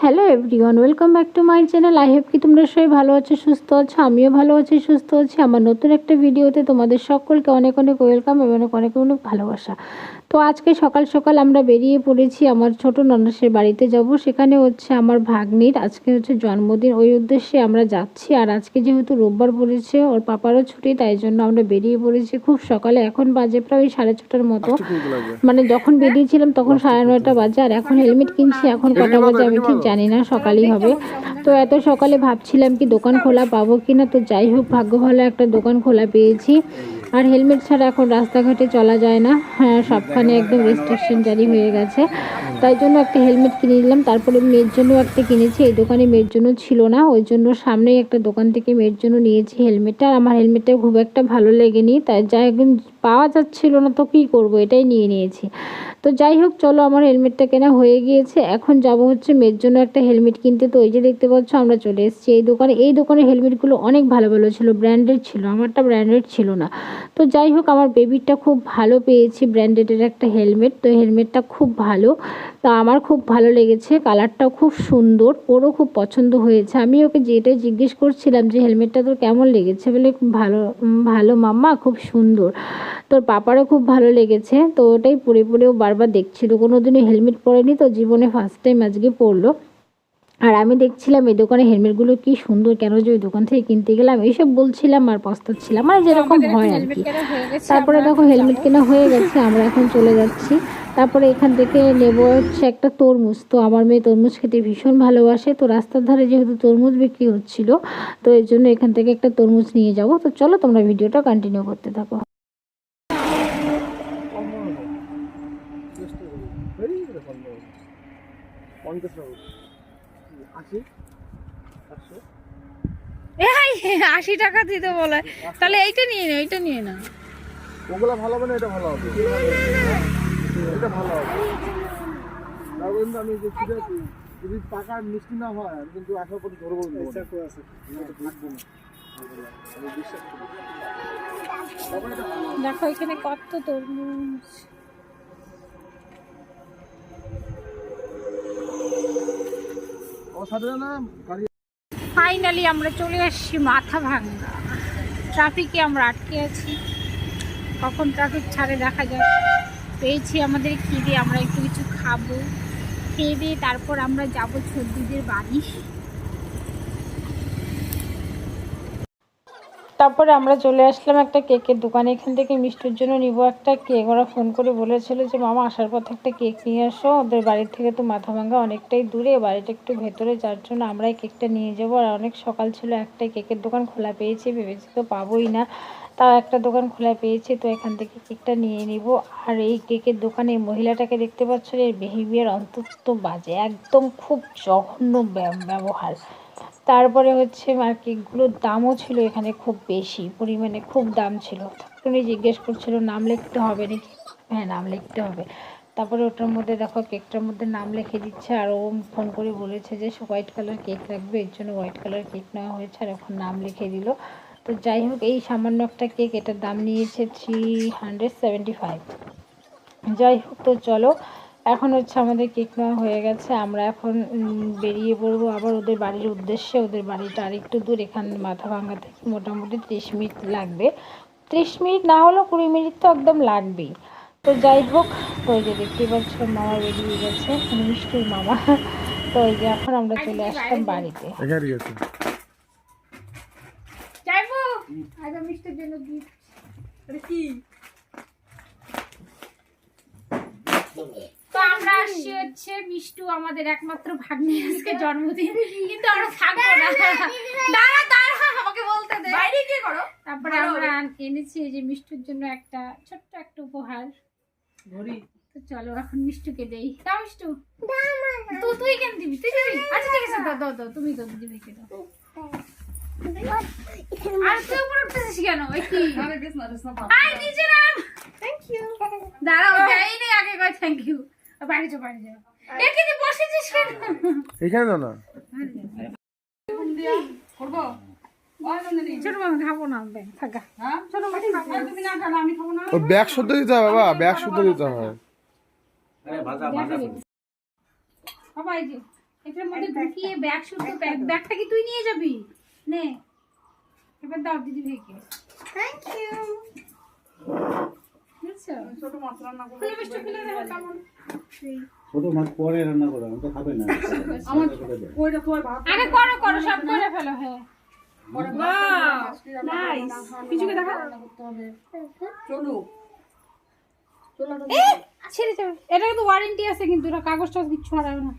Hello everyone, welcome back to my channel. I hope কি তোমরা সবাই ভালো আছো, সুস্থ আছো। আমিও ভালো আছি, সুস্থ আছি। আমার নতুন একটা ভিডিওতে তোমাদের সকলকে অনেক অনেক ওয়েলকাম এবং অনেক অনেক ভালোবাসা। তো আজকে সকাল সকাল আমরা বেরিয়ে পড়েছি আমার ছোট ননসের বাড়িতে যাব। সেখানে হচ্ছে আমার ভাগ্নির আজকে হচ্ছে জন্মদিন, ওই উদ্দেশ্যে আমরা যাচ্ছি। আর আজকে যেহেতু রোববার পড়েছে, ওর পাপারও ছুটি, তাই জন্য আমরা বেরিয়ে পড়েছি খুব সকালে। এখন বাজে প্রায় 6:30টার মতো, মানে যখন বেরিয়েছিলাম তখন 9:30 বাজে। আর এখন হেলমেট কিনছি, এখন কটা বাজে আমি ঠিক জানি না, সকালই হবে। তো এত সকালে ভাবছিলাম কি দোকান খোলা পাবো কিনা, তো যাই হোক ভাগ্য ভালো একটা দোকান খোলা পেয়েছি। আর হেলমেট ছাড়া এখন রাস্তাঘাটে চলা যায় না, হ্যাঁ সবখানে একদম রেস্ট্রিকশন জারি হয়ে গেছে। তাই জন্য একটা হেলমেট কিনে নিলাম। তারপরে মেয়ের জন্য একটা কিনেছি, এই দোকানে মেয়ের জন্য ছিল না, ওই জন্য সামনেই একটা দোকান থেকে মেয়ের জন্য নিয়েছি হেলমেটটা। আর আমার হেলমেটটা খুব একটা ভালো লেগেনি, তাই যাই একদিন পাওয়া যাচ্ছিল না, তো কী করবো, এটাই নিয়ে নিয়েছি। তো যাই হোক চলো, আমার হেলমেটটা কেনা হয়ে গিয়েছে। এখন যাব হচ্ছে মেয়ের জন্য একটা হেলমেট কিনতে। তো এই যে দেখতে পাচ্ছ আমরা চলে এসেছি এই দোকানে। এই দোকানের হেলমেটগুলো অনেক ভালো ভালো ছিল, ব্র্যান্ডেড ছিল, আমারটা ব্র্যান্ডেড ছিল না। তো যাই হোক আমার বেবিরটা খুব ভালো পেয়েছি ব্র্যান্ডেডের একটা হেলমেট। তো হেলমেটটা খুব ভালো, তা আমার খুব ভালো লেগেছে, কালারটাও খুব সুন্দর, ওরও খুব পছন্দ হয়েছে। আমি ওকে যেটাই জিজ্ঞেস করছিলাম যে হেলমেটটা তোর কেমন লেগেছে, বলে খুব ভালো, ভালো মাম্মা, খুব সুন্দর। তোর পাপারও খুব ভালো লেগেছে। তো ওটাই পরে পরেও বারবার দেখছিল, কোনো দিনও হেলমেট পরেনি, তো জীবনে ফার্স্ট টাইম আজকে পরলো। আর আমি দেখছিলাম এই দোকানে হেলমেটগুলো কি সুন্দর, কেন যে ওই দোকান থেকে কিনতে গেলাম এইসব বলছিলাম আর পস্তাচ্ছিলাম, মানে যেরকম হয় আর কি। তারপরে দেখো হেলমেট কেনা হয়ে গেছে, আমরা এখন চলে যাচ্ছি। তারপরে এখান থেকে নেব হচ্ছে একটা তরমুজ। তো আমার মেয়ে তরমুজ খেতে ভীষণ ভালোবাসে, তো রাস্তার ধারে যেহেতু তরমুজ বিক্রি হচ্ছিল, তো এর জন্য এখান থেকে একটা তরমুজ নিয়ে যাব। তো চলো তোমরা ভিডিওটা কন্টিনিউ করতে থাকো। এই 80 টাকা দিতে বলে, তাহলে এইটা নিয়ে না, এইটা নিয়ে না। ওগুলা ভালো হবে না, এটা ভালো হবে, এটা ভালো হবে। তাও কিন্তু আমি যে যদি টাকা মিষ্টি না হয় আমি কিন্তু আসার পথে ধরবো দেখো এখানে কত তরমুজ। ও সাথে না গাড়ি। ফাইনালি আমরা চলে আসছি মাথাভাঙ্গা। ট্রাফিকে আমরা আটকে আছি, কখন ট্রাফিক ছাড়ে দেখা যাক। পেয়েছি আমাদের খিদে, আমরা একটু কিছু খাবো, খেয়ে দিয়ে তারপর আমরা যাবো ছদ্দিদের বাড়ি। তারপরে আমরা চলে আসলাম একটা কেকের দোকানে। এখান থেকে মিষ্টির জন্য নিব একটা কেক। ওরা ফোন করে বলেছিল যে মামা আসার পথে একটা কেক নিয়ে আসো, ওদের বাড়ির থেকে তো মাথাভাঙ্গা অনেকটাই দূরে, বাড়িটা একটু ভেতরে, যার জন্য আমরা এই কেকটা নিয়ে যাবো। আর অনেক সকাল ছিল, একটাই কেকের দোকান খোলা পেয়েছি, ভেবেছি তো পাবোই না, তাও একটা দোকান খোলা পেয়েছি, তো এখান থেকে কেকটা নিয়ে নিব। আর এই কেকের দোকানে মহিলাটাকে দেখতে পাচ্ছ, এর বিহেভিয়ার অন্তত বাজে, একদম খুব জঘন্য ব্যবহার। তারপরে হচ্ছে আর কেকগুলোর দামও ছিল এখানে খুব বেশি পরিমাণে, খুব দাম ছিল। উনি জিজ্ঞেস করছিল নাম লিখতে হবে নাকি, হ্যাঁ নাম লিখতে হবে। তারপরে ওটার মধ্যে দেখো কেকটার মধ্যে নাম লিখে দিচ্ছে। আর ও ফোন করে বলেছে যে হোয়াইট কালার কেক রাখবে, এর জন্য হোয়াইট কালার কেক নেওয়া হয়েছে। আর এখন নাম লিখে দিল। তো যাই হোক এই সামান্য একটা কেক, এটার দাম নিয়েছে 375। যাই হোক তো চলো, এখন হচ্ছে আমাদের কেক নেওয়া হয়ে গেছে, আমরা এখন বেরিয়ে পড়বো আবার ওদের বাড়ির উদ্দেশ্যে। ওদের বাড়িটা আরেকটু দূর, এখানে মাথাভাঙ্গা থেকে মোটামুটি 30 মিনিট লাগবে, 30 মিনিট না হলেও 20 মিনিট তো একদম লাগবেই। তো যাই হোক, তো ওই যে দেখতেই পাচ্ছ মামা বেরিয়ে গেছে, মিষ্টির মামা। তো ওই যে এখন আমরা চলে আসলাম বাড়িতে। যাইবো আজ মিষ্টির জন্য গিফট কি। তো আমরা আসছি হচ্ছে মিষ্টু, আমাদের একমাত্র ভাগ্নি, আজকে জন্মদিন, কিন্তু আমরা থাকবো না। দাঁড়া দাঁড়া, আমাকে বলতে দে, বাইরে কি করো। তারপরে আমরা এনেছি এই যে মিষ্টুর জন্য একটা ছোট্ট একটা উপহার ঘড়ি। তো চলো এখন মিষ্টুকে দেই। দাও মিষ্টু, তো তুই কেন দিবি, তুই দিবি? আচ্ছা ঠিক আছে, দাও দাও দাও, তুমি তো দিবি কে দাও। আর তুই উপরে উঠতেছিস কেন? ওই কি আই নিচে নাম। Thank you. দাঁড়াও, দেই নি আগে কই থ্যাংক ইউ। বাইরে যাও বাইরে যাও। এখানে বসেছিস কেন? এখানে দাও না। করবো ছোট মামা খাবো না, থাকা ছোট মামা তুমি না খাও, আমি খাবো না। ও ব্যাগ শুদ্ধ দিতে হবে বাবা, ব্যাগ শুদ্ধ দিতে হয়। বাবা এই যে এটার মধ্যে ঢুকিয়ে ব্যাগ শুদ্ধ ব্যাগটা কি তুই নিয়ে যাবি? নে এবার দাও দিদি ভাইকে। Thank you. বুঝছো? ছোট মাছ রান্না করব। খুলে দেখো কেমন। ছোট মাছ পরে রান্না করো, আমি তো খাবে না। আমার কইটা কই ভাত। আরে করো করো সব করে ফেলো। হ্যাঁ নাইস। কিছুকে দেখা করতে হবে। চলো ছেড়ে যাবে। এটা কিন্তু ওয়ারেন্টি আছে, কিন্তু এটা কাগজটা কিছু হারাবে না।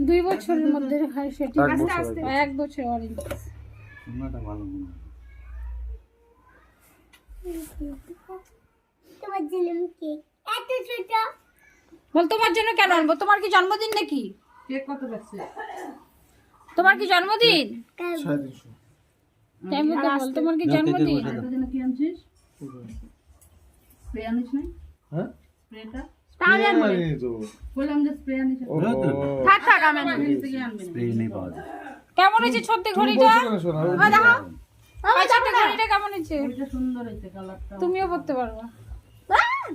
2 বছরের মধ্যে হয় সেটি। আস্তে আস্তে 1 বছর ওয়ারেন্টি। রান্নাটা ভালো মনে হয়। তোমার জন্য কি এত ছোট? বল তোমার জন্য কেন আনবো? তোমার কি জন্মদিন নাকি? কেক কত লাগছে? তোমার কি জন্মদিন? 350 তাই বলতে বল তোমার কি জন্মদিন? তোর জন্য কি আনছিস? স্প্রে আনিস নাই? হ্যাঁ স্প্রেটা? তাহলে আনবো। এই তো বললাম যে স্প্রে আনিস। থাক থাক আমি আনবো। স্প্রে নেই পাওয়া যায়। কেমন হয়েছে ছোট্ট ঘড়িটা? শোনা ওই দেখো ওই ছোট্ট ঘড়িটা কেমন হয়েছে? এটা সুন্দর হয়েছে কালারটা। তুমিও পড়তে পারবা।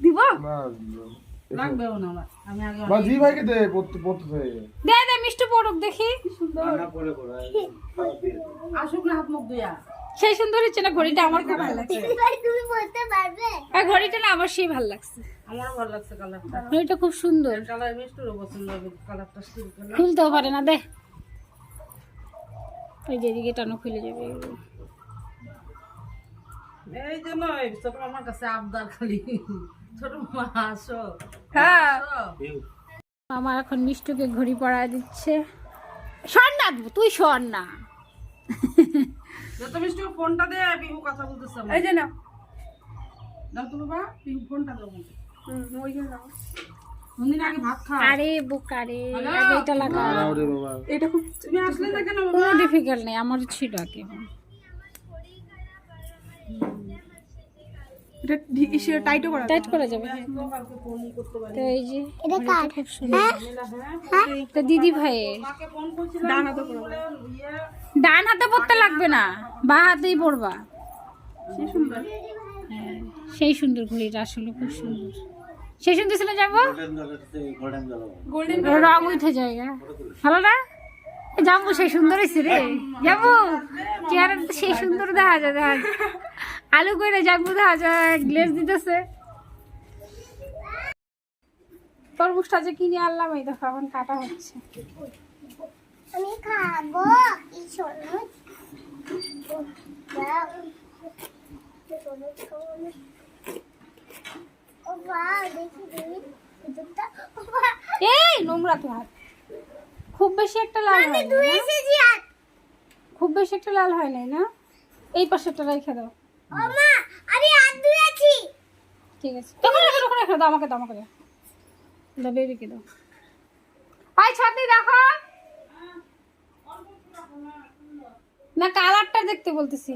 দিব না লাগবেও না আমার। আমি আগে বা জি ভাইকে দে পড়তে পড়তে চাই। দে দে মিষ্টি পড়ুক দেখি। রান্না পরে করো। আসুক না হাত মুখ ধুইয়া। সেই সুন্দর হচ্ছে না ঘড়িটা? আমার খুব ভালো লাগছে। ভাই তুমি বলতে পারবে? আর ঘড়িটা না আমার সেই ভালো লাগছে। আমারও ভালো লাগছে কালারটা। ঘড়িটা খুব সুন্দর। কালার মিষ্টিরও পছন্দ হবে কালারটা, স্টিল কালার। খুলতেও পারে না, দে ওই যে এদিকে টানো খুলে যাবে। এই যে নয় ছোট আমার কাছে আবদার খালি ছোট মা আসো। হ্যাঁ আসো। আমার এখন মিষ্টুকে ঘড়ি পরায় দিচ্ছে। শোন না তুই শোন না। যত মিষ্টি ফোনটা দে, বিহু কথা বলতেছে। এই যে না দাও তো বাবা, বিহু ফোনটা দাও। কোনদিন আগে ভাত খা। আরে বোকারে আগে এটা লাগা। ওরে বাবা এটা খুব তুমি আসলে না কেন কোনো ডিফিকাল্ট নেই, আমার ছিল আগে। এটা টাইটও করা টাইট করা যাবে। কালকে ফোন করতে পারি। তো এই যে এটা কার? খুব সুন্দর। এটা দিদি ভাইয়ের। মাকে ফোন করছিলাম। ডান হাতে করো। ডান হাতে পড়তে লাগবে না, বা হাতেই পড়বা। হ্যাঁ সেই সুন্দর ঘড়িটা, আসলে খুব সুন্দর। সেই সুন্দর ছিল যাবো গোল্ডেন রং উঠে জায়গা ভালো না? যাবো সেই সুন্দর হয়েছে রে। যাবো চেহারা তো সেই সুন্দর দেখা যায়, দেখা যায়। আলু করে যাবো দেখা যায়, গ্লেজ দিতেছে। তরমুজটা যে কিনে আনলাম, এই দেখো এখন কাটা হচ্ছে। আমি খাবো কি শোনো? ও বাহ, দেখি দেখি দুধটা। এই নোংরা তো হাত। খুব বেশি একটা লাল হয় নাই দুই না? এসেছি আর খুব বেশি একটা লাল হয় নাই না? এই পাশেরটা রেখে দাও। ও মা, আমি হাত ধুয়েছি। ঠিক আছে তখন রেখে দাও, আমাকে দাও, আমাকে দাও, দাও বেবিকে দাও। আই ছাতি দেখো না, কালারটা দেখতে বলতেছি।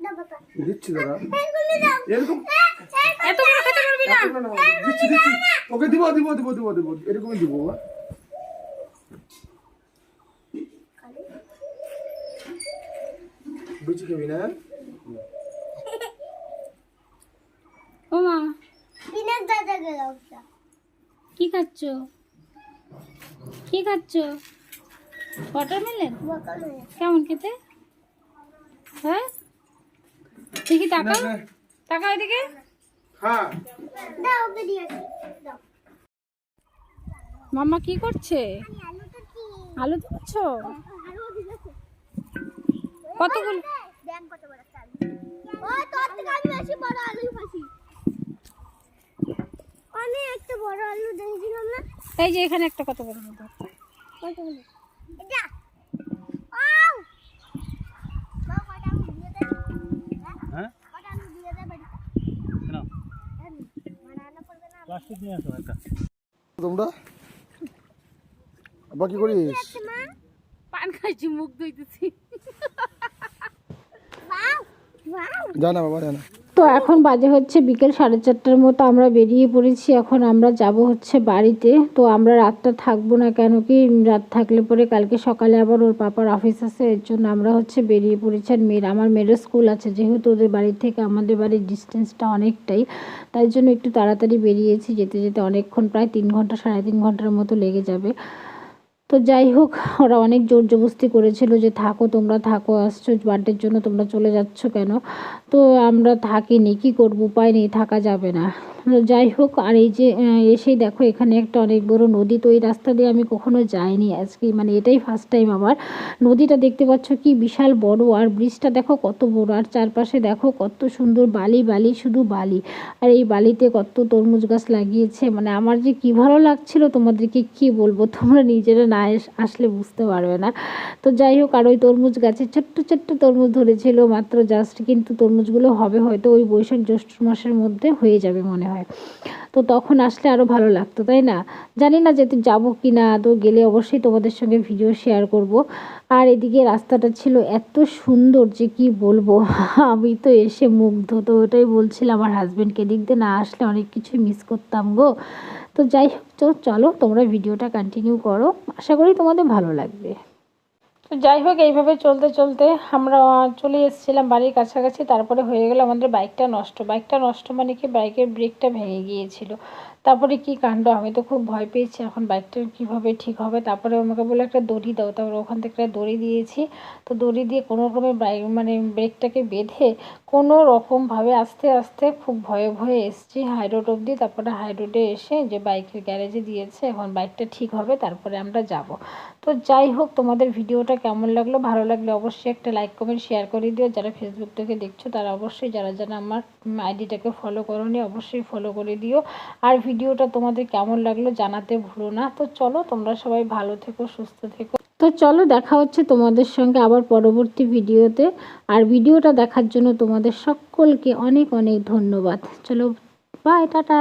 দাও বাবা, দিচ্ছি দাদা এগুলো দাও। এরকম এত বড় খেতে পারবি না? দিচ্ছি দিচ্ছি ওকে দিব দিব দিব দিব দিব এরকমই দিব বাবা। বুঝি খাবি না? ও মা বিনাক দাদা গেল। কি খাচ্ছ? কি খাচ্ছ? ওয়াটারমেলন কেমন খেতে? হ্যাঁ দেখি তাকাও, না, না। তাকাও এদিকে। হ্যাঁ দাও ওকে দিয়েছি। দাও। মাম্মা কি করছে? আমি আলুটা কি? আলু দিচ্ছ? আলু দিয়েছি। কতগুলো? দেখ কত বড় একটা আলু। ও তোর থেকে আমি বেশি বড় আলু খাসি। অনেক একটা বড় আলু দেখেছিলাম না? এই যে এখানে একটা কত বড় মতো। কতগুলো? এটা। আউ! বাবা কটা আলু দিয়ে দে। হ্যাঁ কটা আলু দিয়ে দে বাড়িতে। কেন বানানো পড়বে না। প্লাস্টিক নিয়ে আসো একটা। তোমরা আবার কি করিস? মা, পান খাইছি, মুখ ধুইতেছি। ওয়াও! ওয়াও! জানা বাবা জানা। তো তো এখন বাজে হচ্ছে বিকেল 4:30টার মতো, আমরা বেরিয়ে পড়েছি। এখন আমরা যাব হচ্ছে বাড়িতে। তো আমরা রাতটা থাকবো না, কেন কি রাত থাকলে পরে কালকে সকালে আবার ওর পাপার অফিস আছে, এর জন্য আমরা হচ্ছে বেরিয়ে পড়েছি। আর আমার মেয়ের স্কুল আছে, যেহেতু ওদের বাড়ি থেকে আমাদের বাড়ির ডিস্টেন্সটা অনেকটাই, তাই জন্য একটু তাড়াতাড়ি বেরিয়েছি। যেতে যেতে অনেকক্ষণ, প্রায় 3 ঘন্টা 3.5 ঘন্টার মতো লেগে যাবে। তো যাই হোক, ওরা অনেক জোর জবরদস্তি করেছিল যে থাকো, তোমরা থাকো, আসছো বার্থডের জন্য, তোমরা চলে যাচ্ছ কেন? তো আমরা থাকিনি, কি করব, উপায় নেই, থাকা যাবে না। তো যাই হোক, আর এই যে এসেই দেখো এখানে একটা অনেক বড় নদী। তো এই রাস্তা দিয়ে আমি কখনো যাইনি আজকে, মানে এটাই ফার্স্ট টাইম আমার। নদীটা দেখতে পাচ্ছ কি বিশাল বড়, আর ব্রিজটা দেখো কত বড়, আর চারপাশে দেখো কত সুন্দর বালি বালি, শুধু বালি। আর এই বালিতে কত তরমুজ গাছ লাগিয়েছে, মানে আমার যে কি ভালো লাগছিল তোমাদেরকে কি বলবো, তোমরা নিজেরা না আসলে বুঝতে পারবে না। তো যাই হোক, আর ওই তরমুজ গাছে ছোট্ট ছোট্ট তরমুজ ধরেছিল মাত্র জাস্ট, কিন্তু তরমুজগুলো হবে হয়তো ওই বৈশাখ জ্যৈষ্ঠ মাসের মধ্যে হয়ে যাবে মনে হয়। তো তখন আসলে আরও ভালো লাগতো, তাই না? জানি না যেতে যাবো কি না, তো গেলে অবশ্যই তোমাদের সঙ্গে ভিডিও শেয়ার করব। আর এদিকে রাস্তাটা ছিল এত সুন্দর যে কি বলবো, আমি তো এসে মুগ্ধ। তো ওটাই বলছিলাম আমার হাজব্যান্ডকে, দিক দিয়ে না আসলে অনেক কিছুই মিস করতাম গো। তো যাই হোক, তো চলো তোমরা ভিডিওটা কন্টিনিউ করো, আশা করি তোমাদের ভালো লাগবে। তো যাই হোক, এইভাবে চলতে চলতে আমরা চলে এসেছিলাম বাড়ির কাছাকাছি। তারপরে হয়ে গেল আমাদের বাইকটা নষ্ট মানে কি, বাইকের ব্রেকটা ভেঙে গিয়েছিল। তারপরে কি কাণ্ড, আমি তো খুব ভয় পেয়েছি, এখন বাইকটা কীভাবে ঠিক হবে। তারপরে আমাকে বলে একটা দড়ি দাও, তারপরে ওখান থেকে একটা দড়ি দিয়েছি। তো দড়ি দিয়ে কোনো রকমের বাইক মানে ব্রেকটাকে বেঁধে কোনো রকমভাবে আস্তে আস্তে খুব ভয়ে ভয়ে এসেছি হাই রোড অবধি। তারপরে হাই রোডে এসে যে বাইকের গ্যারেজে দিয়েছে, এখন বাইকটা ঠিক হবে, তারপরে আমরা যাব। তো যাই হোক, তোমাদের ভিডিওটা কেমন লাগলো, ভালো লাগলে অবশ্যই একটা লাইক কমেন্ট শেয়ার করে দিও। যারা ফেসবুক থেকে দেখছো তারা অবশ্যই, যারা আমার আইডিটাকে ফলো করোনি অবশ্যই ফলো করে দিও। আর ভিডিওটা তোমাদের কেমন লাগলো জানাতে ভুলো না। তো চলো, তোমরা সবাই ভালো থেকো, সুস্থ থেকো। তো চলো, দেখা হচ্ছে তোমাদের সঙ্গে আবার পরবর্তী ভিডিওতে। আর ভিডিওটা দেখার জন্য তোমাদের সকলকে অনেক অনেক ধন্যবাদ। চলো, বাই, টাটা।